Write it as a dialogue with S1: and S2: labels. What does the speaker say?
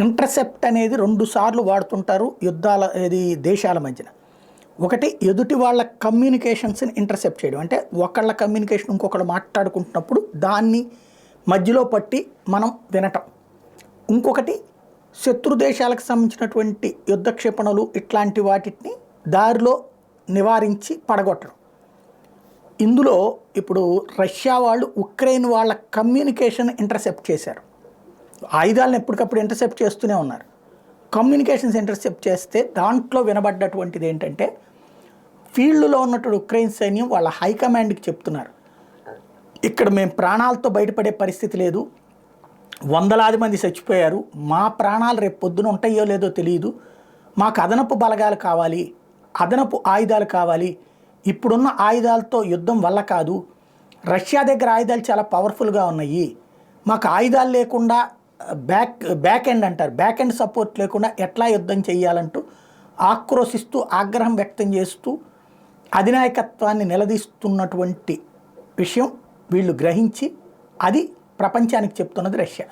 S1: Intercept అనేది 2 సార్లు వాడుతుంటారు యుద్ధాల దేశాల మధ్యన. ఒకటి ఎదుటి వాళ్ళ కమ్యూనికేషన్స్ని ఇంటర్సెప్ట్ చేయడం, అంటే ఒకళ్ళ కమ్యూనికేషన్ ఇంకొకళ్ళు మాట్లాడుకుంటున్నప్పుడు దాన్ని మధ్యలో పట్టి మనం వినటం. ఇంకొకటి శత్రు దేశాలకు సంబంధించినటువంటి యుద్ధ క్షిపణులు ఇట్లాంటి వాటిని దారిలో నివారించి పడగొట్టడం. ఇందులో ఇప్పుడు రష్యా వాళ్ళు ఉక్రెయిన్ వాళ్ళ కమ్యూనికేషన్ ఇంటర్సెప్ట్ చేశారు. ఆయుధాలను ఎప్పటికప్పుడు ఇంటర్సెప్ట్ చేస్తూనే ఉన్నారు. కమ్యూనికేషన్స్ ఇంటర్సెప్ట్ చేస్తే దాంట్లో వినబడ్డటువంటిది ఏంటంటే, ఫీల్డ్లో ఉన్నటువంటి ఉక్రెయిన్ సైన్యం వాళ్ళ హైకమాండ్కి చెప్తున్నారు, ఇక్కడ మేము ప్రాణాలతో బయటపడే పరిస్థితి లేదు, వందలాది మంది చచ్చిపోయారు, మా ప్రాణాలు రేపు పొద్దున ఉంటాయో లేదో తెలియదు, మాకు అదనపు బలగాలు కావాలి, అదనపు ఆయుధాలు కావాలి, ఇప్పుడున్న ఆయుధాలతో యుద్ధం వల్ల కాదు, రష్యా దగ్గర ఆయుధాలు చాలా పవర్ఫుల్గా ఉన్నాయి, మాకు ఆయుధాలు లేకుండా బ్యాక్ ఎండ్ అంటారు, బ్యాక్ ఎండ్ సపోర్ట్ లేకుండా ఎట్లా యుద్ధం చేయాలంటూ ఆక్రోశిస్తూ ఆగ్రహం వ్యక్తం చేస్తూ అధినాయకత్వాన్ని నిలదీస్తున్నటువంటి విషయం వీళ్ళు గ్రహించి అది ప్రపంచానికి చెప్తున్నది రష్యా.